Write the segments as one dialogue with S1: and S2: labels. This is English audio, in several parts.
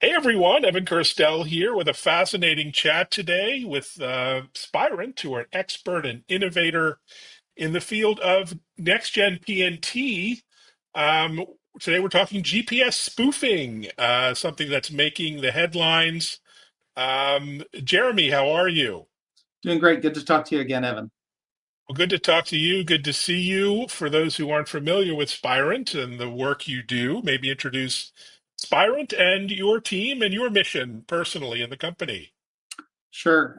S1: Hey everyone, Evan Kirstel here with a fascinating chat today with Spirent, who are an expert and innovator in the field of next-gen PNT. Um, Today we're talking GPS spoofing, something that's making the headlines. Jeremy, how are you?
S2: Doing great. Good to talk to you again, Evan.
S1: Well, good to talk to you. Good to see you. For those who aren't familiar with Spirent and the work you do, maybe introduce Spirent and your team and your mission personally in the company.
S2: Sure.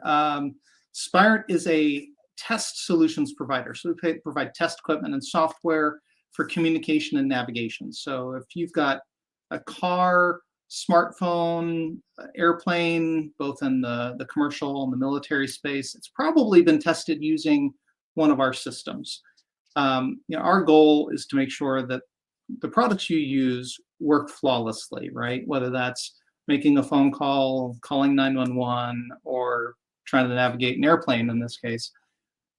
S2: Spirent is a test solutions provider. So we provide test equipment and software for communication and navigation. So if you've got a car, smartphone, airplane, both in the commercial and the military space, it's probably been tested using one of our systems. Our goal is to make sure that the products you use work flawlessly, right? Whether that's making a phone call, calling 911, or trying to navigate an airplane in this case.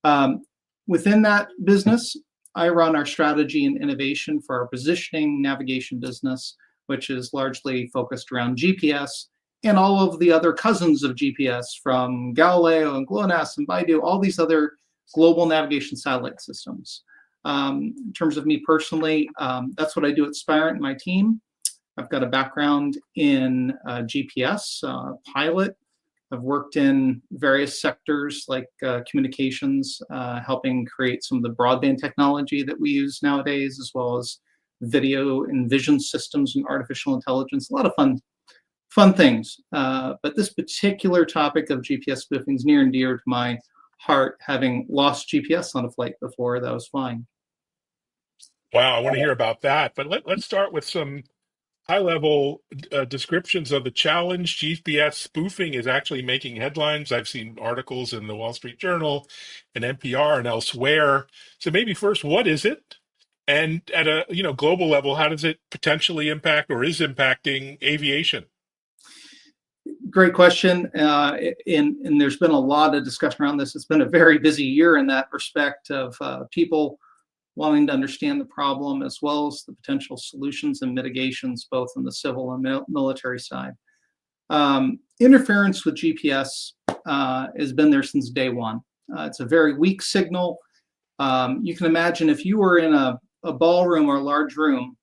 S2: Um, Within that business, I run our strategy and innovation for our positioning navigation business, which is largely focused around GPS and all of the other cousins of GPS from Galileo and GLONASS and Baidu, all these other global navigation satellite systems. In terms of me personally, that's what I do at Spirent and my team. I've got a background in GPS, pilot. I've worked in various sectors like communications, helping create some of the broadband technology that we use nowadays, as well as video and vision systems and artificial intelligence. A lot of fun things. But this particular topic of GPS spoofing is near and dear to my heart, having lost GPS on a flight before that I was flying.
S1: Wow, I want to hear about that. But let's start with some high-level descriptions of the challenge. GPS spoofing is actually making headlines. I've seen articles in the Wall Street Journal and NPR and elsewhere. So maybe first, what is it? And at a global level, how does it potentially impact or is impacting aviation?
S2: Great question. And there's been a lot of discussion around this. It's been a very busy year in that respect of people wanting to understand the problem as well as the potential solutions and mitigations, both on the civil and military side. Interference with GPS has been there since day one. It's a very weak signal. You can imagine if you were in a ballroom or a large room,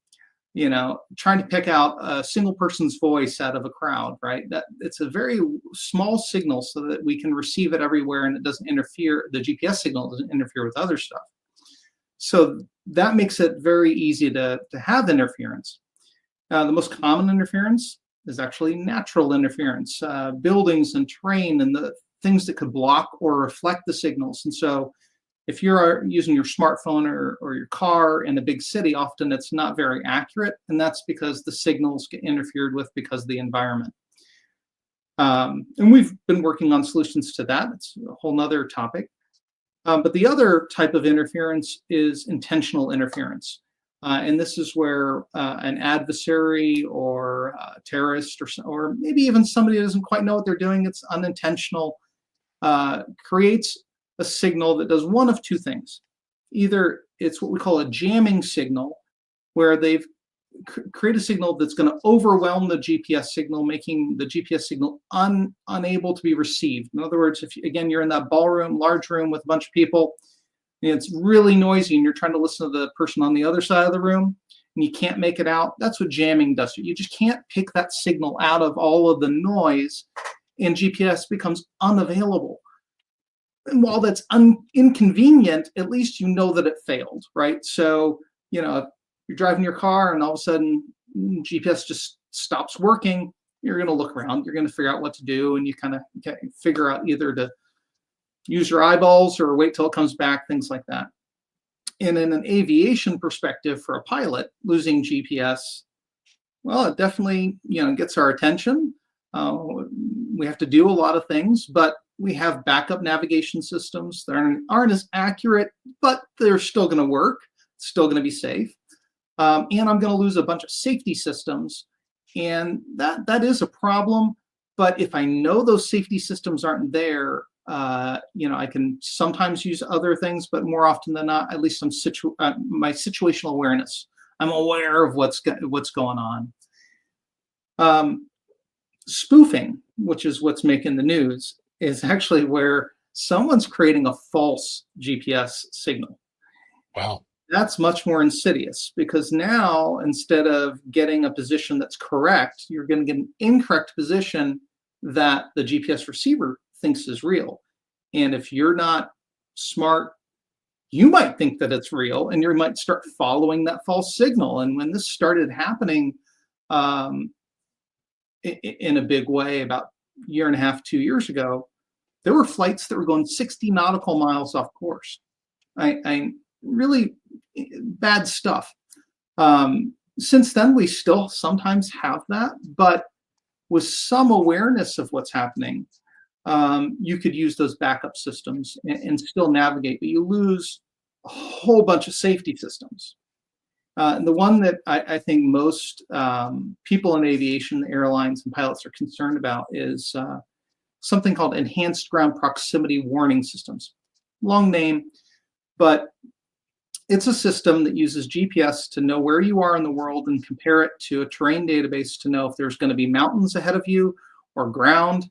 S2: trying to pick out a single person's voice out of a crowd, right? That it's a very small signal so that we can receive it everywhere and it doesn't interfere, the GPS signal doesn't interfere with other stuff. So that makes it very easy to have interference. The most common interference is actually natural interference, buildings and terrain and the things that could block or reflect the signals. And so if you're using your smartphone or your car in a big city, often it's not very accurate, and that's because the signals get interfered with because of the environment. And we've been working on solutions to that. It's a whole nother topic. But the other type of interference is intentional interference. And this is where an adversary or a terrorist or maybe even somebody who doesn't quite know what they're doing, it's unintentional, creates a signal that does one of two things. Either it's what we call a jamming signal, where they've create a signal that's going to overwhelm the GPS signal, making the GPS signal unable to be received. In other words, if again you're in that ballroom, large room with a bunch of people, and it's really noisy, and you're trying to listen to the person on the other side of the room, and you can't make it out. That's what jamming does. You just can't pick that signal out of all of the noise, and GPS becomes unavailable. And while that's inconvenient, at least you know that it failed, right? So, you're driving your car and all of a sudden GPS just stops working, you're going to look around, you're going to figure out what to do, and you kind of figure out either to use your eyeballs or wait till it comes back, things like that. And in an aviation perspective for a pilot, losing GPS, well, it definitely gets our attention. We have to do a lot of things, but we have backup navigation systems that aren't as accurate, but they're still going to work, still going to be safe. And I'm going to lose a bunch of safety systems, and that is a problem. But if I know those safety systems aren't there, I can sometimes use other things, but more often than not, at least my situational awareness. I'm aware of what's going on. Spoofing, which is what's making the news, is actually where someone's creating a false GPS signal.
S1: Wow.
S2: That's much more insidious because now instead of getting a position that's correct, you're going to get an incorrect position that the GPS receiver thinks is real. And if you're not smart, you might think that it's real and you might start following that false signal. And when this started happening in a big way about a year and a half, 2 years ago, there were flights that were going 60 nautical miles off course. I really bad stuff. Since then, we still sometimes have that, but with some awareness of what's happening, you could use those backup systems and still navigate, but you lose a whole bunch of safety systems. The one that I think most people in aviation, airlines, and pilots are concerned about is something called enhanced ground proximity warning systems. Long name, but it's a system that uses GPS to know where you are in the world and compare it to a terrain database to know if there's going to be mountains ahead of you or ground.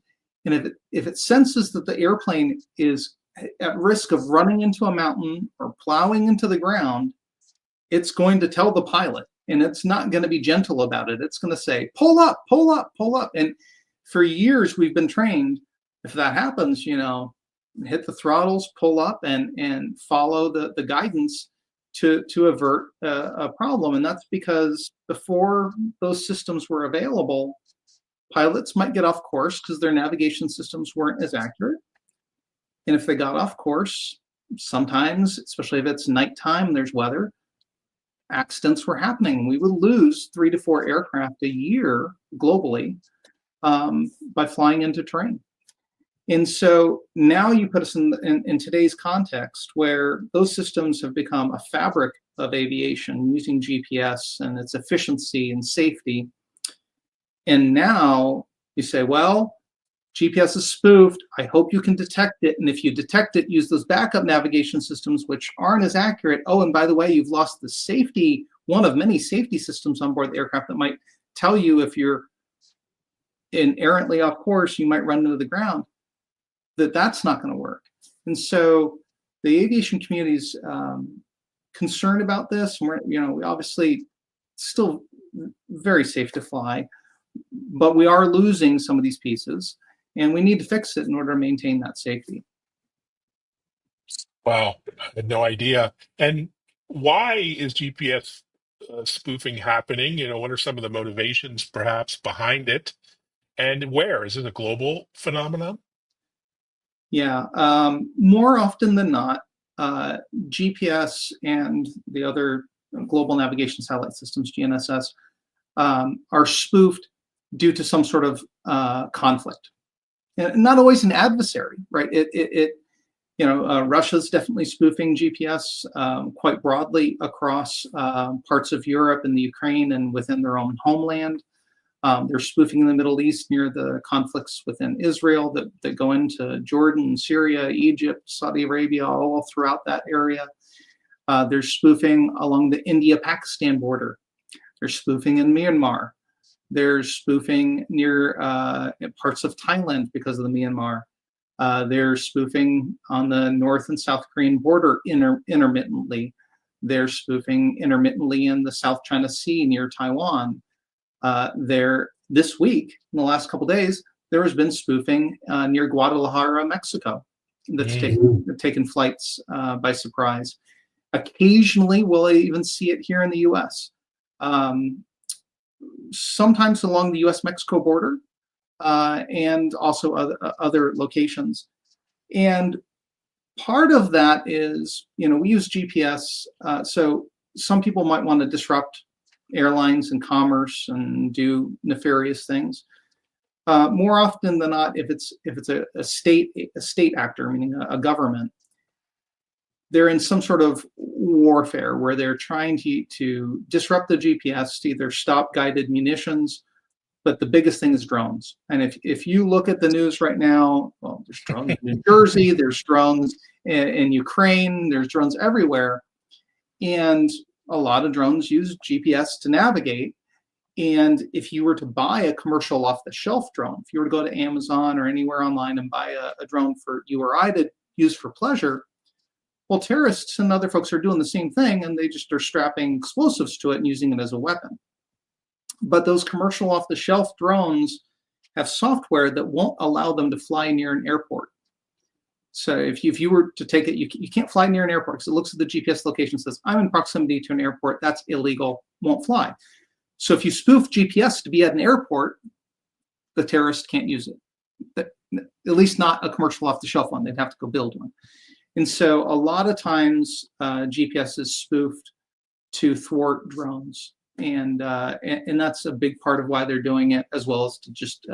S2: And if it senses that the airplane is at risk of running into a mountain or plowing into the ground, it's going to tell the pilot, and it's not going to be gentle about it. It's going to say, pull up, pull up, pull up. And for years, we've been trained, if that happens, hit the throttles, pull up, and follow the guidance to avert a problem. And that's because before those systems were available, pilots might get off course because their navigation systems weren't as accurate. And if they got off course, sometimes, especially if it's nighttime, there's weather, accidents were happening. We would lose 3 to 4 aircraft a year globally by flying into terrain. And so now you put us in today's context where those systems have become a fabric of aviation using GPS and its efficiency and safety. And now you say, well, GPS is spoofed. I hope you can detect it. And if you detect it, use those backup navigation systems, which aren't as accurate. Oh, and by the way, you've lost the safety, one of many safety systems on board the aircraft that might tell you if you're errantly off course, you might run into the ground. That's not going to work. And so the aviation community is concerned about this. And we obviously still very safe to fly, but we are losing some of these pieces, and we need to fix it in order to maintain that safety.
S1: Wow, I had no idea. And why is GPS spoofing happening? What are some of the motivations perhaps behind it? And where? Is it a global phenomenon?
S2: Yeah, more often than not, GPS and the other global navigation satellite systems, GNSS, are spoofed due to some sort of conflict, and not always an adversary, right? Russia's definitely spoofing GPS quite broadly across parts of Europe and the Ukraine and within their own homeland. They're spoofing in the Middle East near the conflicts within Israel that go into Jordan, Syria, Egypt, Saudi Arabia, all throughout that area. They're spoofing along the India-Pakistan border. They're spoofing in Myanmar. They're spoofing near parts of Thailand because of the Myanmar. They're spoofing on the North and South Korean border intermittently. They're spoofing intermittently in the South China Sea near Taiwan. This week, in the last couple of days, there has been spoofing near Guadalajara, Mexico, that's taken flights by surprise. Occasionally, we'll even see it here in the U.S. Sometimes along the U.S.-Mexico border, and also other locations. And part of that is, we use GPS, so some people might want to disrupt airlines and commerce and do nefarious things. More often than not, if it's a state actor, meaning a government, they're in some sort of warfare where they're trying to disrupt the GPS to either stop guided munitions, but the biggest thing is drones. And if you look at the news right now, well, there's drones in New Jersey, there's drones in Ukraine, there's drones everywhere. And a lot of drones use GPS to navigate. And if you were to buy a commercial off-the-shelf drone, if you were to go to Amazon or anywhere online and buy a drone for you or I to use for pleasure, well, terrorists and other folks are doing the same thing, and they just are strapping explosives to it and using it as a weapon. But those commercial off-the-shelf drones have software that won't allow them to fly near an airport. So if you were to take it, you can't fly near an airport because it looks at the GPS location, says, I'm in proximity to an airport. That's illegal, won't fly. So if you spoof GPS to be at an airport, the terrorist can't use it. At least not a commercial off-the-shelf one. They'd have to go build one. And so a lot of times GPS is spoofed to thwart drones. And that's a big part of why they're doing it, as well as to just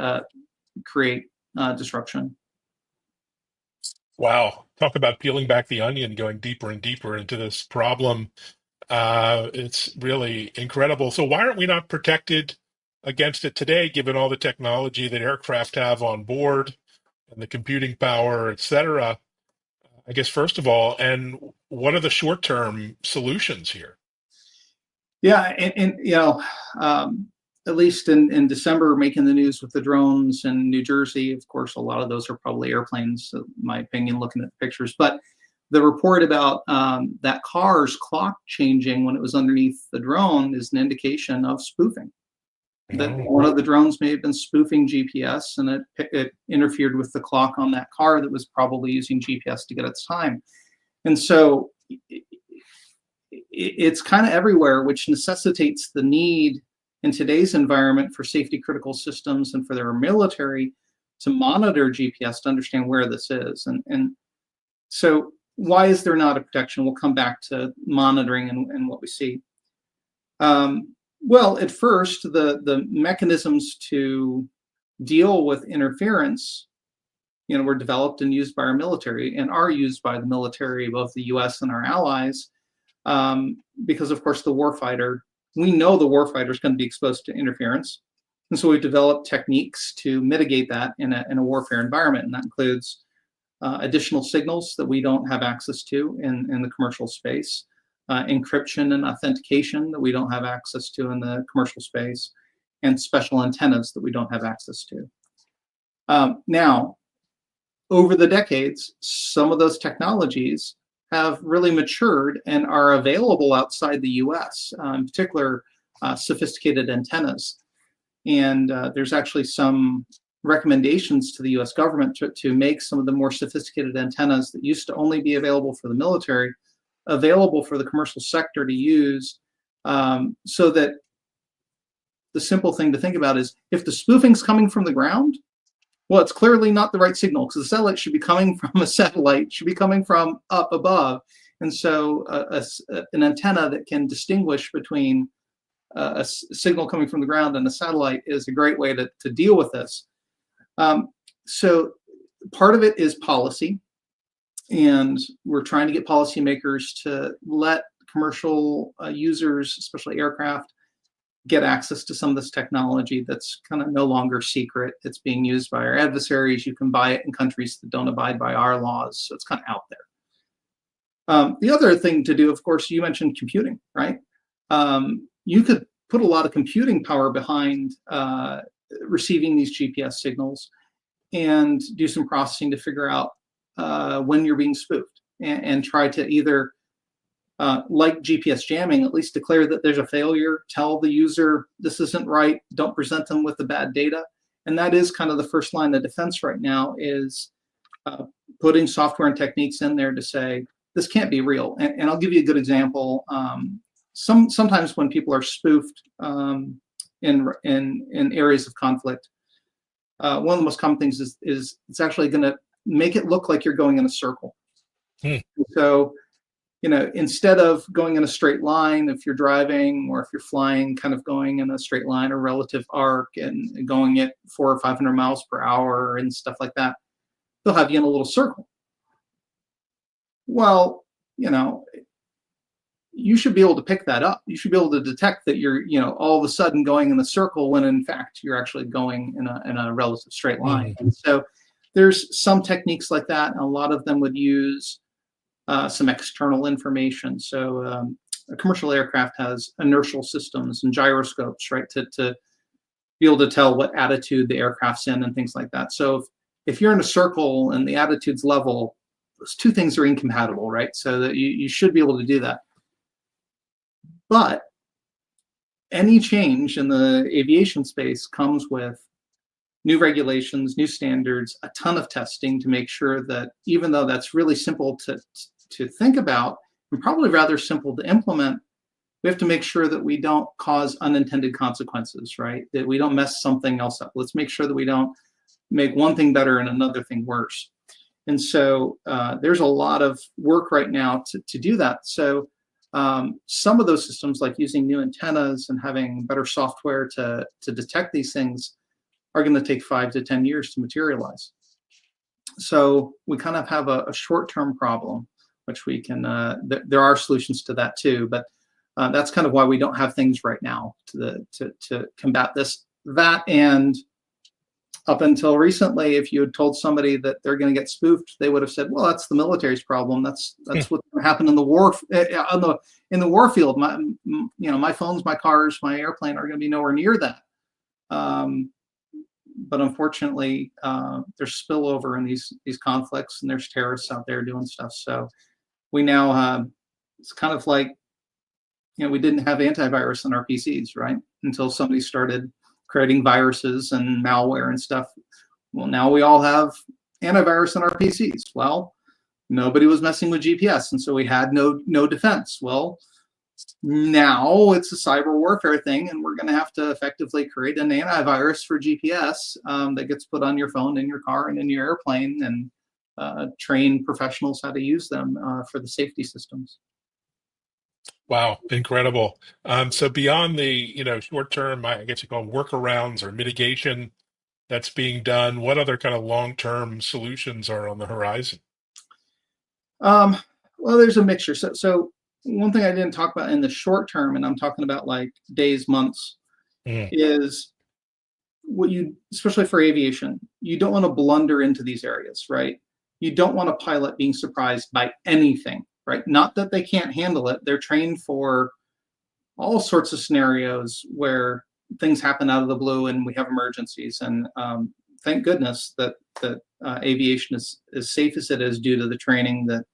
S2: create disruption.
S1: Wow. Talk about peeling back the onion, going deeper and deeper into this problem. It's really incredible. So why aren't we not protected against it today, given all the technology that aircraft have on board and the computing power, et cetera? I guess, first of all, and what are the short-term solutions here?
S2: Yeah, and at least in December, making the news with the drones in New Jersey. Of course, a lot of those are probably airplanes, in my opinion, looking at the pictures. But the report about that car's clock changing when it was underneath the drone is an indication of spoofing. That one of the drones may have been spoofing GPS, and it interfered with the clock on that car that was probably using GPS to get its time. And so it's kind of everywhere, which necessitates the need in today's environment for safety critical systems and for their military to monitor GPS to understand where this is. And so why is there not a protection? We'll come back to monitoring and what we see. Well, at first, the mechanisms to deal with interference, were developed and used by our military and are used by the military, both the U.S. and our allies, because, of course, we know the warfighter is going to be exposed to interference. And so we've developed techniques to mitigate that in a warfare environment. And that includes additional signals that we don't have access to in the commercial space, encryption and authentication that we don't have access to in the commercial space, and special antennas that we don't have access to. Now, over the decades, some of those technologies have really matured and are available outside the US, in particular, sophisticated antennas. And there's actually some recommendations to the US government to make some of the more sophisticated antennas that used to only be available for the military available for the commercial sector to use, so that the simple thing to think about is if the spoofing's coming from the ground, well, it's clearly not the right signal because the satellite should be coming from a satellite, should be coming from up above. And so an antenna that can distinguish between a signal coming from the ground and a satellite is a great way to deal with this. So part of it is policy. And we're trying to get policymakers to let commercial users, especially aircraft, get access to some of this technology that's kind of no longer secret. It's being used by our adversaries. You can buy it in countries that don't abide by our laws. So it's kind of out there. The other thing to do, of course, you mentioned computing, right? You could put a lot of computing power behind receiving these GPS signals and do some processing to figure out when you're being spoofed, and try to either, like GPS jamming, at least declare that there's a failure, tell the user this isn't right, don't present them with the bad data. And that is kind of the first line of defense right now, is putting software and techniques in there to say, this can't be real. And I'll give you a good example. Sometimes when people are spoofed in areas of conflict, one of the most common things is it's actually going to make it look like you're going in a circle. So, instead of going in a straight line, if you're driving or if you're flying, kind of going in a straight line or relative arc and going at 400 or 500 miles per hour and stuff like that, they'll have you in a little circle. Well, you should be able to pick that up. You should be able to detect that you're, all of a sudden going in a circle when in fact you're actually going in a relative straight line. And so there's some techniques like that, and a lot of them would use some external information. So a commercial aircraft has inertial systems and gyroscopes, right, to be able to tell what attitude the aircraft's in and things like that. So if you're in a circle and the attitude's level, those two things are incompatible, right? So that you should be able to do that. But any change in the aviation space comes with new regulations, new standards, a ton of testing to make sure that, even though that's really simple to think about and probably rather simple to implement, we have to make sure that we don't cause unintended consequences, right? That we don't mess something else up. Let's make sure that we don't make one thing better and another thing worse. And so there's a lot of work right now to do that. So some of those systems, like using new antennas and having better software to detect these things, are going to take 5 to 10 years to materialize. So we kind of have a short-term problem, which we can, there are solutions to that too, but that's kind of why we don't have things right now to combat this. That, and up until recently, if you had told somebody that they're going to get spoofed, they would have said, "Well, that's the military's problem. That's what's going to happen in the war in the war field. My phones, my cars, my airplane are going to be nowhere near that." But unfortunately, there's spillover in these conflicts, and there's terrorists out there doing stuff. So we now it's kind of like, we didn't have antivirus on our PCs, right? Until somebody started creating viruses and malware and stuff. Well, now we all have antivirus on our PCs. Well, nobody was messing with GPS, and so we had no defense. Well, now it's a cyber warfare thing, and we're going to have to effectively create an antivirus for GPS that gets put on your phone, in your car, and in your airplane, and train professionals how to use them for the safety systems.
S1: Wow, incredible. So beyond the short-term, I guess you call them workarounds or mitigation that's being done, what other kind of long-term solutions are on the horizon?
S2: Well, there's a mixture. So one thing I didn't talk about in the short term, and I'm talking about like days, months, is especially for aviation, you don't want to blunder into these areas, right? You don't want a pilot being surprised by anything, right? Not that they can't handle it. They're trained for all sorts of scenarios where things happen out of the blue and we have emergencies. And thank goodness that aviation is as safe as it is due to the training that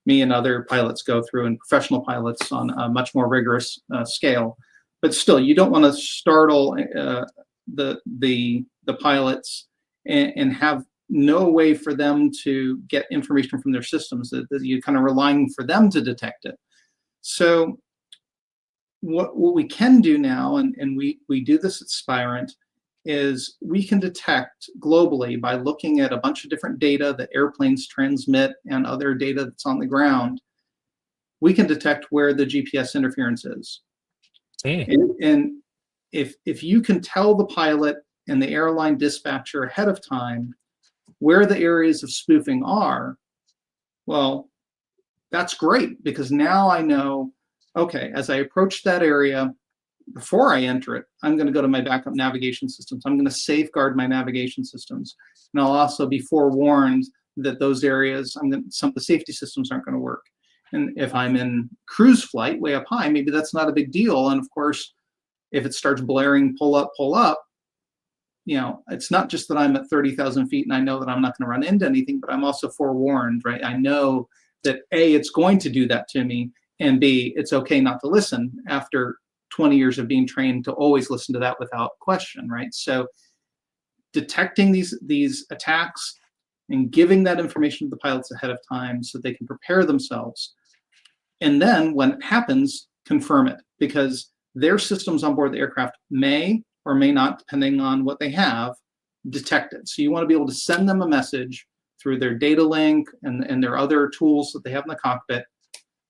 S2: me and other pilots go through, and professional pilots on a much more rigorous scale. But still, you don't want to startle the pilots and have no way for them to get information from their systems, that you're kind of relying for them to detect it. So what we can do now, and we do this at Spirent, is we can detect globally by looking at a bunch of different data that airplanes transmit and other data that's on the ground. We can detect where the GPS interference is. And if you can tell the pilot and the airline dispatcher ahead of time where the areas of spoofing are, well, that's great, because now I know, okay, as I approach that area, before I enter it, I'm going to go to my backup navigation systems. I'm going to safeguard my navigation systems. And I'll also be forewarned that those areas, some of the safety systems aren't going to work. And if I'm in cruise flight way up high, maybe that's not a big deal. And of course, if it starts blaring, pull up, it's not just that I'm at 30,000 feet and I know that I'm not going to run into anything, but I'm also forewarned, right? I know that A, it's going to do that to me, and B, it's okay not to listen after 20 years of being trained to always listen to that without question, right? So detecting these attacks and giving that information to the pilots ahead of time so they can prepare themselves. And then when it happens, confirm it, because their systems on board the aircraft may or may not, depending on what they have, detect it. So you want to be able to send them a message through their data link and their other tools that they have in the cockpit.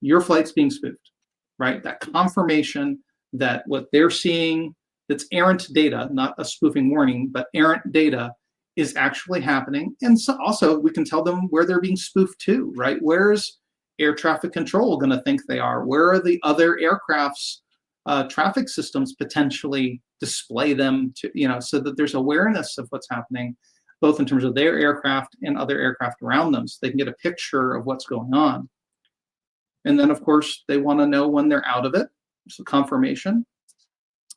S2: Your flight's being spoofed, right? That confirmation that what they're seeing, that's errant data, not a spoofing warning, but errant data, is actually happening. And so also we can tell them where they're being spoofed to, right? Where's air traffic control going to think they are? Where are the other aircraft's traffic systems potentially display them to, so that there's awareness of what's happening, both in terms of their aircraft and other aircraft around them, so they can get a picture of what's going on. And then, of course, they want to know when they're out of it, so confirmation.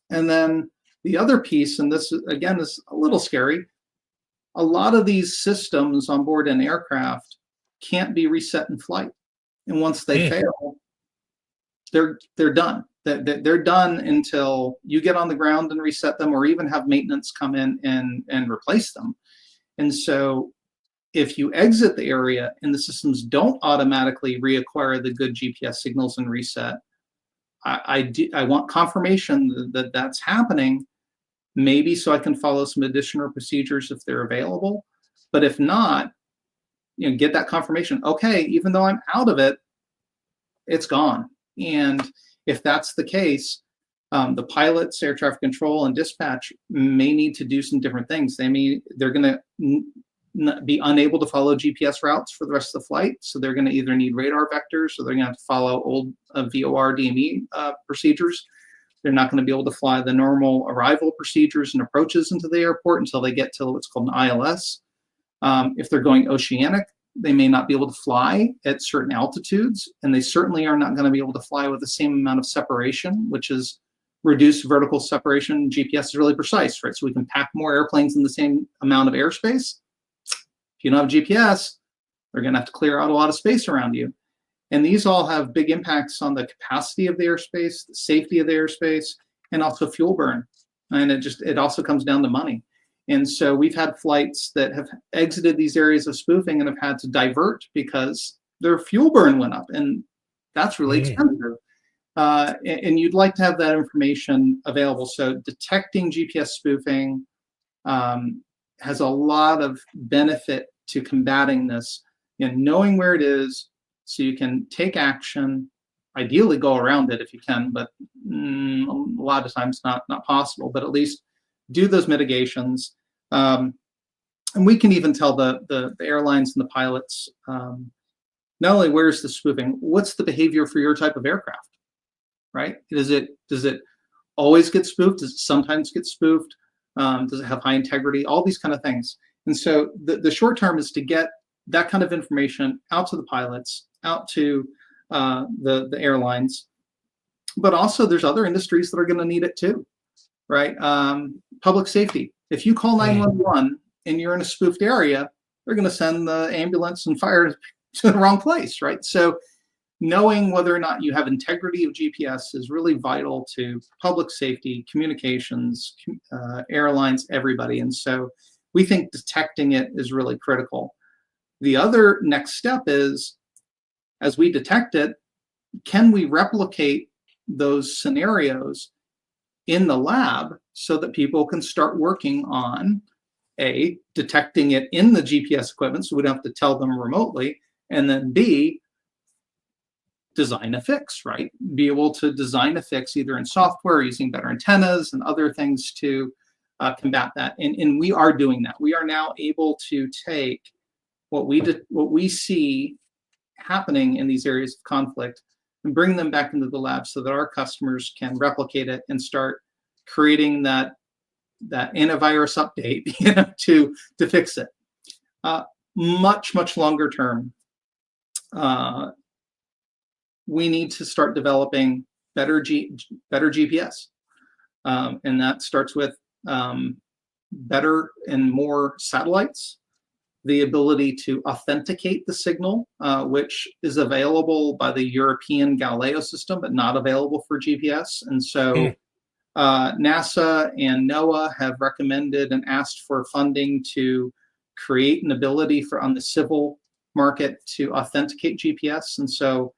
S2: And then the other piece, and this, again, is a little scary, a lot of these systems on board an aircraft can't be reset in flight. And once they fail, they're done. They're done until you get on the ground and reset them, or even have maintenance come in and replace them. And so if you exit the area and the systems don't automatically reacquire the good GPS signals and reset, I want confirmation that that's happening, maybe so I can follow some additional procedures if they're available. But if not, get that confirmation. Okay, even though I'm out of it, it's gone. And if that's the case, the pilots, air traffic control, and dispatch may need to do some different things. They're going to be unable to follow GPS routes for the rest of the flight. So they're going to either need radar vectors, or they're going to have to follow old VOR DME procedures. They're not going to be able to fly the normal arrival procedures and approaches into the airport until they get to what's called an ILS. If they're going oceanic, they may not be able to fly at certain altitudes, and they certainly are not going to be able to fly with the same amount of separation, which is reduced vertical separation. GPS is really precise, right? So we can pack more airplanes in the same amount of airspace. If you don't have GPS, they're going to have to clear out a lot of space around you. And these all have big impacts on the capacity of the airspace, the safety of the airspace, and also fuel burn. And it also comes down to money. And so we've had flights that have exited these areas of spoofing and have had to divert because their fuel burn went up, and that's really expensive. And you'd like to have that information available. So detecting GPS spoofing has a lot of benefit to combating this. Knowing where it is so you can take action, ideally go around it if you can, but a lot of times not possible, but at least do those mitigations. And we can even tell the airlines and the pilots, not only where's the spoofing, what's the behavior for your type of aircraft, right? Does it always get spoofed? Does it sometimes get spoofed? Does it have high integrity? All these kind of things. And so the short term is to get that kind of information out to the pilots, out to the airlines, but also there's other industries that are going to need it too, right? Public safety. If you call 911 and you're in a spoofed area, they're going to send the ambulance and fire to the wrong place, right? So knowing whether or not you have integrity of GPS is really vital to public safety, communications, airlines, everybody. And so we think detecting it is really critical. The other next step is, as we detect it, can we replicate those scenarios in the lab so that people can start working on A, detecting it in the GPS equipment so we don't have to tell them remotely, and then B, design a fix, right? Be able to design a fix either in software, using better antennas and other things to combat that. And we are doing that. We are now able to take what we see happening in these areas of conflict and bring them back into the lab so that our customers can replicate it and start creating that antivirus update, to fix it. Much longer term, we need to start developing better GPS, and that starts with better and more satellites, the ability to authenticate the signal, which is available by the European Galileo system, but not available for GPS. And so NASA and NOAA have recommended and asked for funding to create an ability on the civil market to authenticate GPS. And so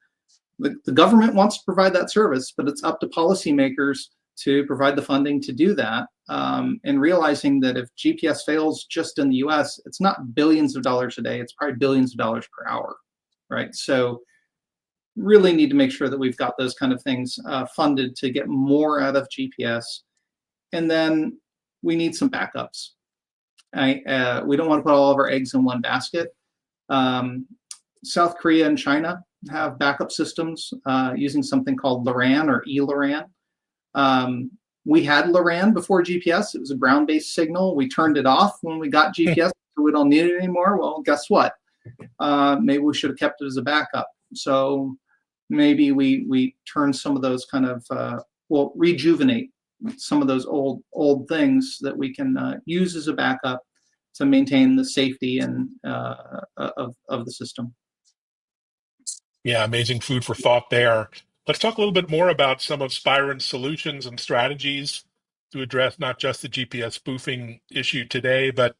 S2: the government wants to provide that service, but it's up to policymakers to provide the funding to do that. And realizing that if GPS fails just in the US, it's not billions of dollars a day, it's probably billions of dollars per hour, right? So really need to make sure that we've got those kind of things funded to get more out of GPS. And then we need some backups. We don't want to put all of our eggs in one basket. South Korea and China have backup systems using something called LORAN or eLORAN. We had LORAN before GPS. It was a ground-based signal. We turned it off when we got GPS, so we don't need it anymore. Well, guess what? Maybe we should have kept it as a backup. So maybe we turn some of those kind of rejuvenate some of those old things that we can use as a backup to maintain the safety and of the system.
S1: Yeah, amazing food for thought there. Let's talk a little bit more about some of Spirent's solutions and strategies to address not just the GPS spoofing issue today, but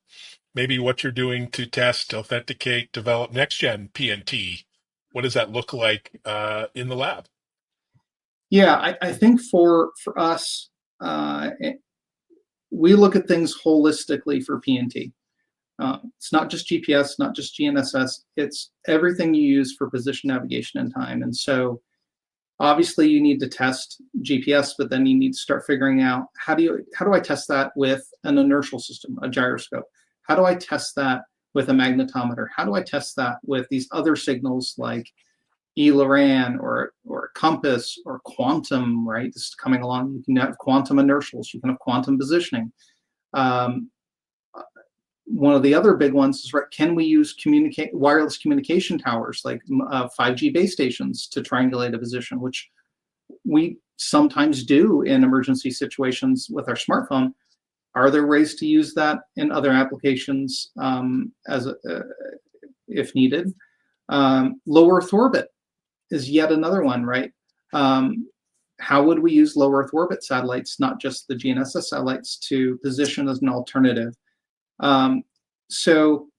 S1: maybe what you're doing to test, authenticate, develop next-gen PNT. What does that look like in the lab?
S2: Yeah, I think for us, we look at things holistically for PNT. It's not just GPS, not just GNSS, it's everything you use for position, navigation, and time. And so obviously you need to test GPS, but then you need to start figuring out how do I test that with an inertial system, a gyroscope? How do I test that with a magnetometer? How do I test that with these other signals like ELORAN or compass or quantum, right? This is coming along. You can have quantum inertials, you can have quantum positioning. One of the other big ones is, right, can we use wireless communication towers like 5G base stations to triangulate a position, which we sometimes do in emergency situations with our smartphone. Are there ways to use that in other applications if needed? Low Earth orbit is yet another one, right? How would we use low Earth orbit satellites, not just the GNSS satellites, to position as an alternative? So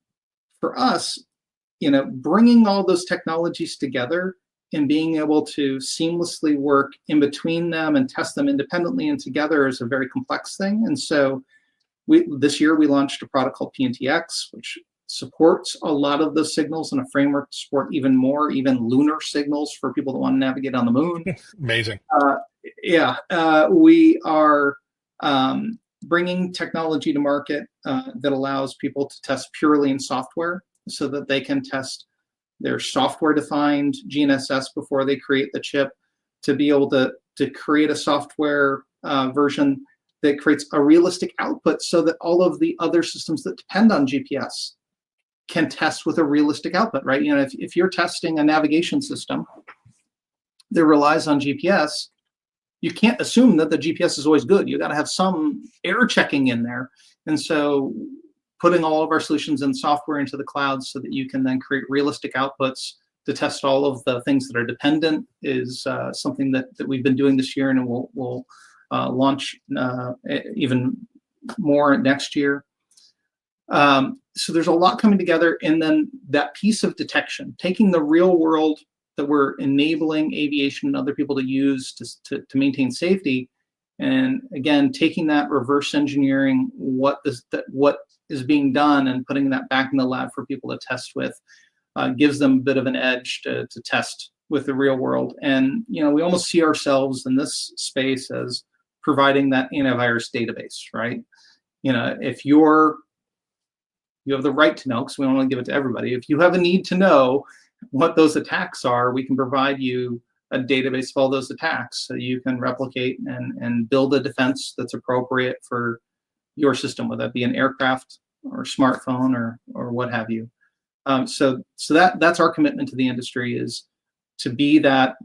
S2: for us, bringing all those technologies together and being able to seamlessly work in between them and test them independently and together is a very complex thing. And so this year we launched a product called PNTX, which supports a lot of those signals in a framework to support even more, even lunar signals for people that want to navigate on the moon.
S1: Amazing.
S2: We are bringing technology to market that allows people to test purely in software so that they can test their software-defined GNSS before they create the chip, to be able to create a software version that creates a realistic output so that all of the other systems that depend on GPS can test with a realistic output, right? If you're testing a navigation system that relies on GPS, you can't assume that the GPS is always good. You got to have some error checking in there. And so putting all of our solutions and software into the cloud so that you can then create realistic outputs to test all of the things that are dependent is something that we've been doing this year, and we'll launch even more next year. So there's a lot coming together. And then that piece of detection, taking the real world that we're enabling aviation and other people to use to maintain safety, and again, taking that, reverse engineering what is being done and putting that back in the lab for people to test with, gives them a bit of an edge to test with the real world. And we almost see ourselves in this space as providing that antivirus database, right? If you have the right to know, because we don't want to give it to everybody. If you have a need to know what those attacks are, we can provide you a database of all those attacks so you can replicate and build a defense that's appropriate for your system, whether that be an aircraft or smartphone or what have you. So that's our commitment to the industry, is to be that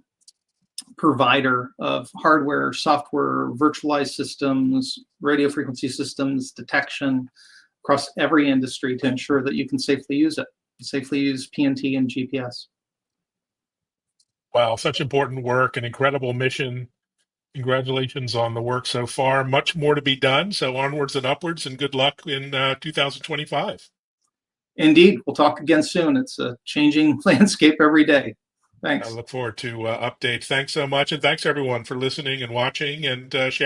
S2: provider of hardware, software, virtualized systems, radio frequency systems, detection across every industry to ensure that you can safely use it, safely use PNT and GPS.
S1: Wow, such important work, an incredible mission. Congratulations on the work so far. Much more to be done. So onwards and upwards, and good luck in 2025.
S2: Indeed. We'll talk again soon. It's a changing landscape every day. Thanks.
S1: I look forward to updates. Thanks so much. And thanks everyone for listening and watching and sharing.